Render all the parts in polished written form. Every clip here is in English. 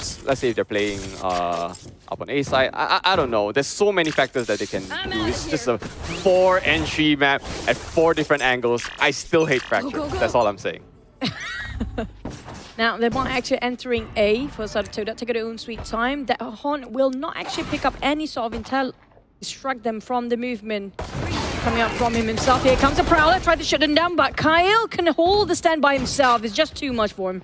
perhaps, let's say if they're playing up on A side, I don't know. There's so many factors that they can do. It's just a 4-entry map at 4 different angles. I still hate Fracture. That's all I'm saying. Now, they might actually entering A for sort of Todak, take their own sweet time. That Horn will not actually pick up any sort of intel, distract them from the movement coming up from him himself. Here comes a Prowler, tried to shut him down, but Kyle can hold the stand by himself. It's just too much for him.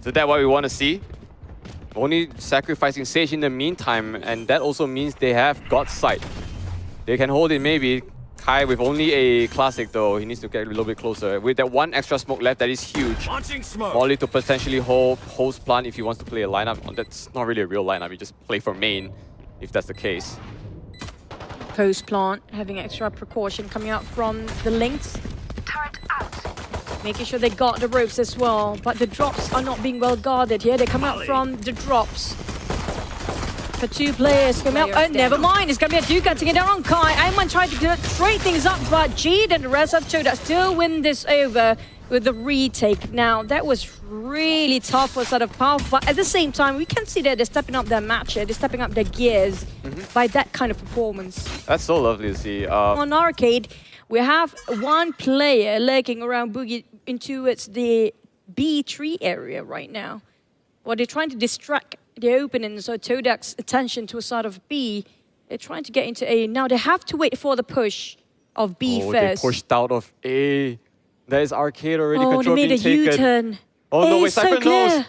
So that's what we want to see. Only sacrificing Sage in the meantime, and that also means they have got sight. They can hold it maybe. Kai with only a classic though, he needs to get a little bit closer. With that one extra smoke left, that is huge. Molly to potentially hold host plant if he wants to play a lineup. That's not really a real lineup, you just play for main if that's the case. Post plant having extra precaution coming out from the links. Turret out. Making sure they got the ropes as well, but the drops are not being well guarded here. They come out from the drops. For 2 players come out. Oh, never mind. It's going to be a Duke taking it down on Kai. Ayman tried to trade things up, but Jeed and the rest of Todak still win this over with the retake. Now, that was really tough for sort of Power, but at the same time, we can see that they're stepping up their match here. They're stepping up their gears by that kind of performance. That's so lovely to see. On Arcade, we have one player lurking around Boogie into the B3 area right now. Well, they're trying to distract the opening, so Todak's attention to a side of B. They're trying to get into A. Now they have to wait for the push of B first. They pushed out of A. There's Arcade already. Oh, they made a U-turn. Oh no, wait, so Cypher clear. knows.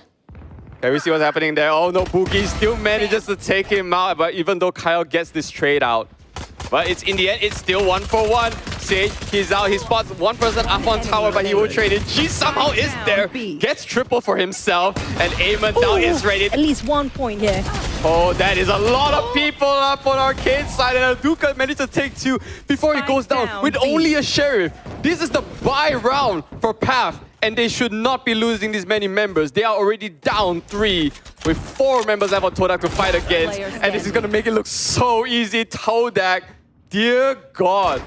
Can we see what's happening there? Oh no, Boogie still manages to take him out, but even though Kyle gets this trade out. But it's in the end, it's still 1-for-1. Sage, he's out, he spots one person up on tower, but he will trade it. G somehow is there, gets triple for himself, and Ayman now is ready. At least 1 point here. Oh, that is a lot of people up on Arcade side, and Aduka managed to take 2 before he goes down with only a Sheriff. This is the buy round for Path, and they should not be losing this many members. They are already down 3 with 4 members left on Todak to fight against, and this is going to make it look so easy. Todak, dear God.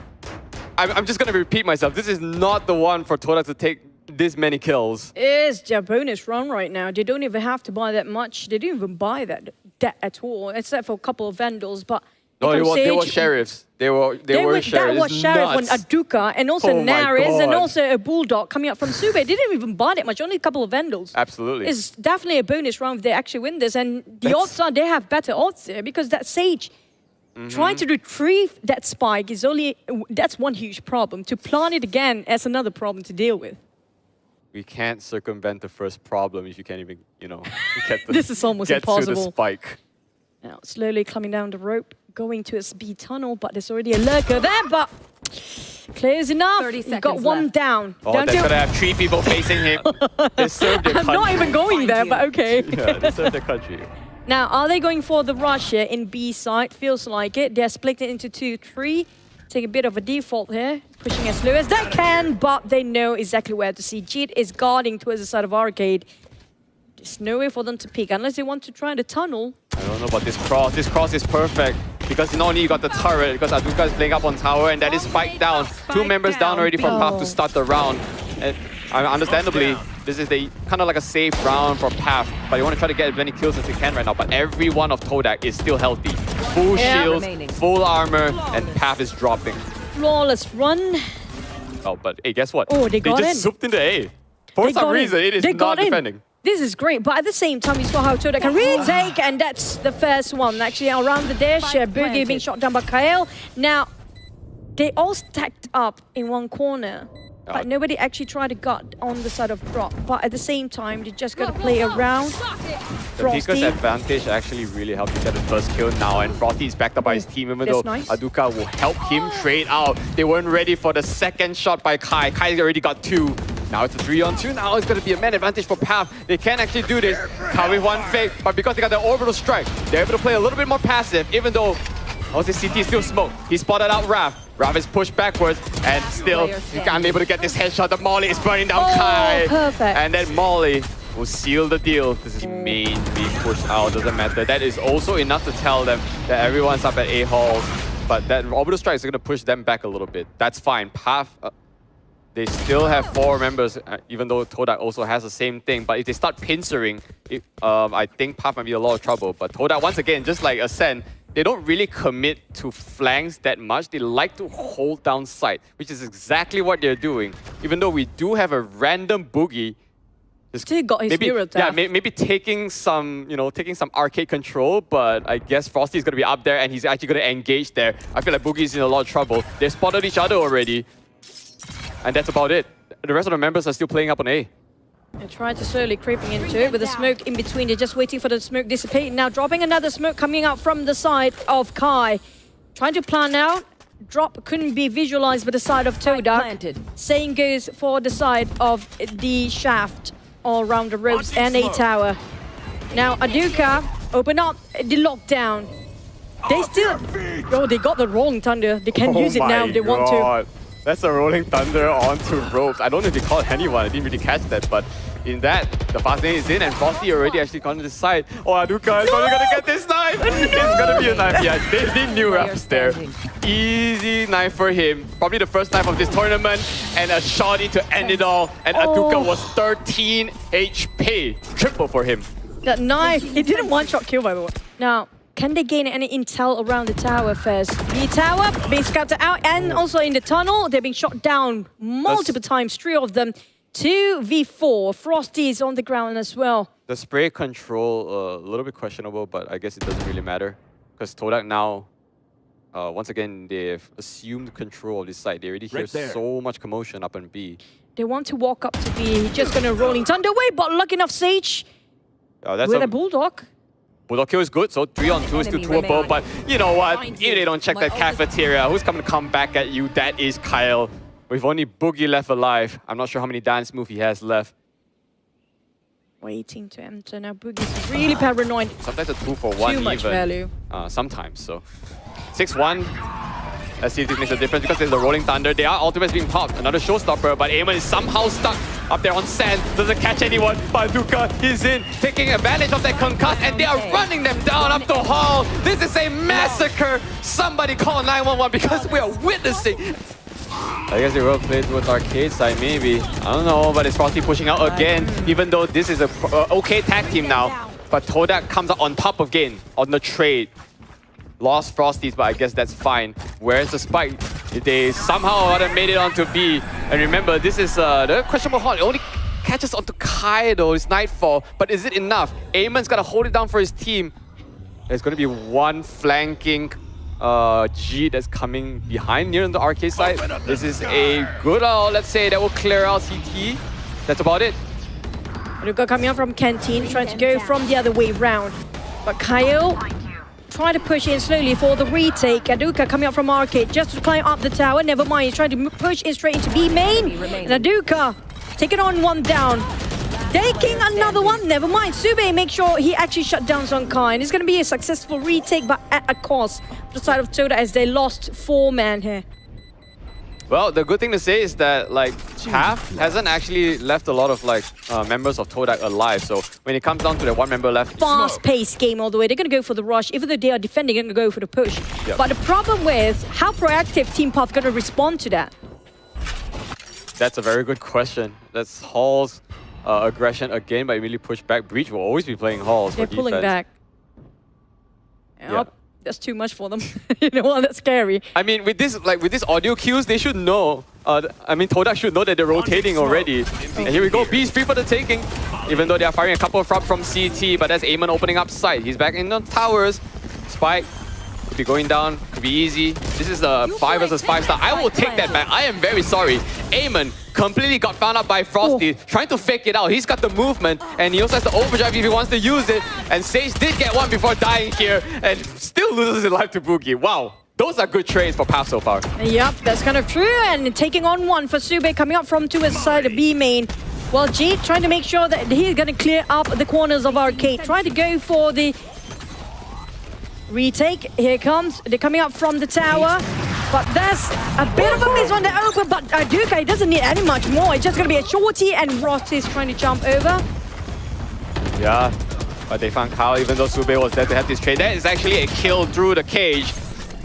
I'm just going to repeat myself. This is not the one for Todak to take this many kills. It's their bonus run right now. They don't even have to buy that much. They didn't even buy that at all, except for a couple of Vandals. But no, they were Sheriffs. They were Sheriffs. That was Sheriff on Aduka, and also Naris, and also a Bulldog coming up from Sube. They didn't even buy that much, only a couple of Vandals. Absolutely. It's definitely a bonus round if they actually win this. And the odds are they have better odds there because that Sage trying to retrieve that spike is that's one huge problem. To plant it again is another problem to deal with. We can't circumvent the first problem if you can't even, get the, this is almost get impossible. To the spike. Now slowly climbing down the rope, going to a B tunnel, but there's already a lurker there, but clears enough. 30 seconds got one left. down. Oh, they're gonna have 3 people facing him. They serve their country. I'm not even going there, but okay. Yeah, they serve their country. Now, are they going for the rush here in B side? Feels like it. They're split it into 2-3. Take a bit of a default here, pushing as slow as they can, but they know exactly where to see. Jeet is guarding towards the side of Arcade. There's no way for them to peek unless they want to try the tunnel. I don't know about this cross. This cross is perfect because not only you got the turret, because Aduka is playing up on tower, and that is spiked down. 2 members down already from Path to start the round. And understandably, this is kind of like a safe round for Path, but you want to try to get as many kills as you can right now. But every one of Todak is still healthy. Full shields, full armor, and Path is dropping. Flawless run. Oh, but hey, guess what? Oh, they got just in. zooped into A. For some reason, it is not defending. This is great, but at the same time, we saw how Todak can retake, and that's the first one. Actually, around the dash, Boogie being shot down by Kyle. Now, they all stacked up in one corner, but nobody actually tried to gut on the side of drop. But at the same time, they just got to play around. The Pika's advantage actually really helped him get the first kill now, and Frothy is backed up by his team, even though Aduka will help him trade out. They weren't ready for the second shot by Kai. Kai already got 2. Now it's a 3-on-2. Now it's going to be a man advantage for Path. They can actually do this. Kai with one fake, but because they got the orbital strike, they're able to play a little bit more passive, even though the CT is still smoked. He spotted out Raph. Raph is pushed backwards, and still unable to get this headshot. The Molly is burning down Kai. Perfect. And then Molly will seal the deal. This is main being pushed out, doesn't matter. That is also enough to tell them that everyone's up at A halls. But that orbital strike is going to push them back a little bit. That's fine. Path They still have 4 members, even though Todak also has the same thing. But if they start pincering, I think Path might be a lot of trouble. But Todak, once again, just like Ascend, they don't really commit to flanks that much. They like to hold down sight, which is exactly what they're doing. Even though we do have a random boogie, still got his hero tap. Yeah, maybe taking some, taking some arcade control, but I guess Frosty is going to be up there and he's actually going to engage there. I feel like Boogie's in a lot of trouble. They spotted each other already, and that's about it. The rest of the members are still playing up on A. They tried to slowly creeping into it with the smoke in between. They're just waiting for the smoke dissipate. Now dropping another smoke coming out from the side of Kai. Trying to plan out. Drop couldn't be visualized by the side of Todak. Same goes for the side of the shaft all around the ropes and A tower. Now Aduka open up the lockdown. They still... Oh, they got the Rolling Thunder. They can use it now if they want to. That's a Rolling Thunder onto ropes. I don't know if they caught anyone. I didn't really catch that, but in that, the fast lane is in and Frosty already actually gone to the side. Oh, Aduka is probably gonna get this knife. It's gonna be a knife. Yeah, they knew I was there. Easy knife for him. Probably the first knife of this tournament and a shotty to end it all. And Aduka was 13 HP. Triple for him. That knife, he didn't one-shot kill by the way. Now, can they gain any intel around the tower first? The tower being scouted out and also in the tunnel, they're being shot down multiple times, 3 of them. 2v4, Frosty is on the ground as well. The spray control, a little bit questionable, but I guess it doesn't really matter. Because Todak now, once again, they've assumed control of this site. They already hear so much commotion up on B. They want to walk up to B, just gonna Rolling Thunder away, but lucky enough Sage with a Bulldog. Bulldog kill is good, so 3 on 2 is still 2 above, but you know what? If they don't check that cafeteria, who's coming to come back at you? That is Kyle. With only Boogie left alive. I'm not sure how many dance moves he has left. Waiting to enter. Now Boogie's really paranoid. Sometimes a 2 for 1 Too much value. Sometimes, so. 6-1. Let's see if this makes a difference because there's the Rolling Thunder. They are ultimates being popped. Another showstopper, but Eamon is somehow stuck up there on sand. Doesn't catch anyone. Baduka is in, taking advantage of that concuss, and they are running them down up the hall. This is a massacre. Somebody call 911 because we are witnessing. I guess they will play towards arcade side, maybe. I don't know, but it's Frosty pushing out again, even though this is a okay tag team now. But Todak comes out on top again on the trade. Lost Frosties, but I guess that's fine. Where's the spike? They somehow made it onto B. And remember, this is the questionable hot. It only catches onto Kai though, it's nightfall. But is it enough? Eamon's got to hold it down for his team. There's going to be one flanking G that's coming behind near the arcade side. This is a good, let's say, that will clear out CT. That's about it. Luka coming out from Canteen, trying to go from the other way round. But Kyle trying to push in slowly for the retake. Aduka coming out from arcade just to climb up the tower. Never mind, he's trying to push in straight into B main. And Aduka taking on 1 down. Taking another one, never mind. Sube make sure he actually shut down Zonkai. And it's going to be a successful retake, but at a cost for the side of Toda as they lost 4 men here. Well, the good thing to say is that Path hasn't actually left a lot of members of Todak alive. So when it comes down to the 1 member left, fast-paced game all the way. They're going to go for the rush. Even though they are defending, they're going to go for the push. Yep. But the problem with how proactive Team Path going to respond to that? That's a very good question. That's Hall's aggression again, but really push back. Breach will always be playing Halls. They're for pulling defense. back. Yeah. That's too much for them. You know what? That's scary. I mean, with this audio cues, they should know. Todak should know that they're rotating already. And here we go. B's free for the taking. Even though they are firing a couple of from CT, but that's Eamon opening up sight. He's back in the towers. Spike could be going down. Could be easy. This is the 5 versus 5 star. I will take that back. I am very sorry. Eamon completely got found out by Frosty, trying to fake it out. He's got the movement, and he also has the overdrive if he wants to use it. And Sage did get one before dying here, and still loses his life to Boogie. Wow, those are good trades for Path so far. Yep, that's kind of true. And taking on 1 for Sube, coming up from 2 as side of B main. Well, G trying to make sure that he's going to clear up the corners of arcade, trying to go for the retake. Here it comes. They're coming up from the tower. But there's a bit of a miss on the open, but Aduka, he doesn't need any much more. It's just going to be a shorty, and Ross is trying to jump over. Yeah, but they found Kyle, even though Sube was there to have this trade. That is actually a kill through the cage.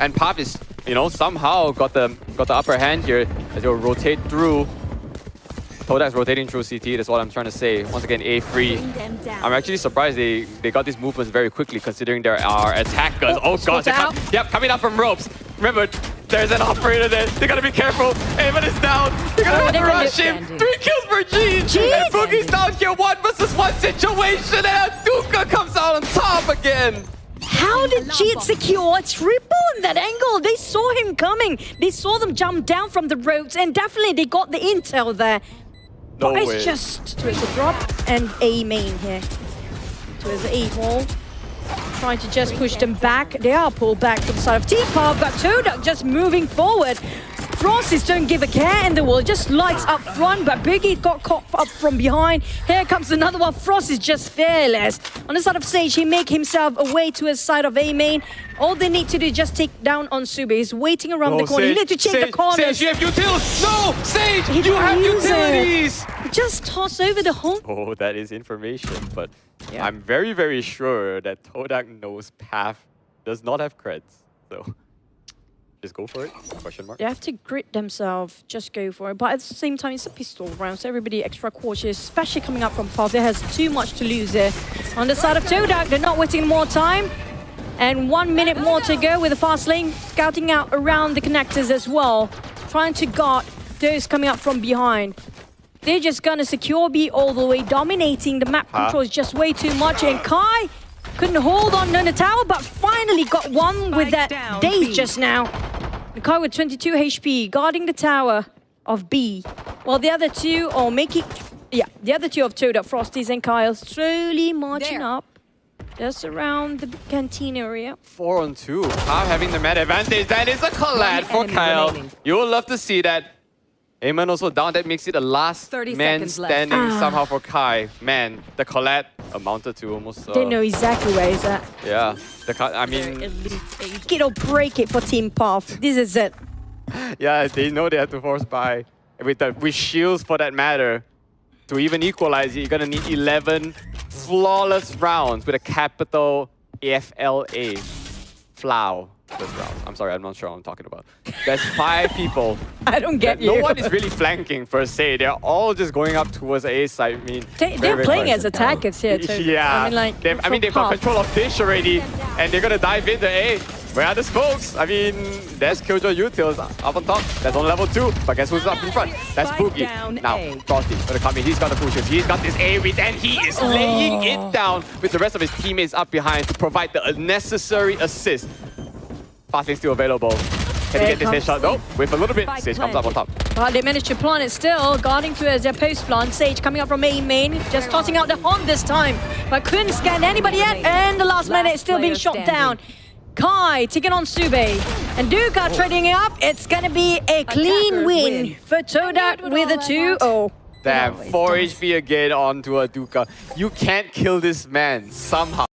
And Path is, somehow got the upper hand here as they'll rotate through. Todak's rotating through CT, that's what I'm trying to say. Once again, A free. I'm actually surprised they got these movements very quickly considering there are attackers. Oh god, coming up from ropes. Remember, there's an operator there. They gotta be careful. Eamon is down. They're gonna have to rush him. 3 kills for Gene. And Boogie's down here. 1 versus 1 situation. And Duka comes out on top again. How did Jeet secure a triple in that angle? They saw him coming. They saw them jump down from the ropes, and definitely they got the intel there. No but way. It's just towards a drop and A main here. Towards the A hole. Trying to just push them back. They are pulled back to the side of T-Pop, but Todak just moving forward. Frosties don't give a care in the world, just lights up front, but Biggie got caught up from behind. Here comes another one. Frost is just fearless. On the side of Sage, he make himself away to his side of A main. All they need to do is just take down on Sube. He's waiting around the corner. Sage, You need to change the corners. Sage, you have utilities! No! Sage, you have utilities! Just toss over the whole... Oh, that is information, but Yeah. I'm very, very sure that Todak knows Path does not have creds. So, just go for it? Question mark? They have to grit themselves, just go for it. But at the same time, it's a pistol round, so everybody extra cautious, especially coming up from Path. There has too much to lose there. On the side of Todak, they're not wasting more time. And 1 minute more to go with the fast lane, scouting out around the connectors as well. Trying to guard those coming up from behind. They're just gonna secure B all the way, dominating the map control is just way too much. And Kai couldn't hold on the tower, but finally got one with that daze just now. And Kai with 22 HP, guarding the tower of B. While the other two are making... Yeah, the other two of Todak, Frosties and Kyle, slowly marching up. Just around the canteen area. 4 on 2. Path having the mad advantage. That is a collab for Kyle. You will love to see that. Eamon also down. That makes it the last 30 man seconds left. standing somehow for Kai. Man, the collab amounted to almost... They know exactly where he's at. Yeah. I mean... Get or break it for Team Path. This is it. Yeah, they know they have to force buy. With shields for that matter. To even equalize it, you're gonna need 11 flawless rounds with a capital FLA. Flow. First round. I'm sorry, I'm not sure what I'm talking about. There's 5 people. I don't get you. No one is really flanking per se. They're all just going up towards the A side. I mean, They're playing as attackers here too. Yeah. I mean, they've got control of Dish already, and they're gonna dive into A. Where are the smokes? I mean, there's Killjoy Utils up on top. That's on level 2. But guess who's up in front? That's Boogie. Now, Frosty gonna come in. He's got the pushes. He's got this A read, and he is laying it down with the rest of his teammates up behind to provide the necessary assist. Fastlane still available. Can he get this headshot? No, with a little bit. Sage comes up on top. But they managed to plant it still, guarding towards their post plant. Sage coming up from main, just tossing out the Haunt this time. But couldn't scan anybody yet, and the last minute still being shot down. Kai taking on Sube. And Duka trading it up. It's gonna be a clean win for Todak with a 2-0. Damn, 4 HP again onto a Duka. You can't kill this man somehow.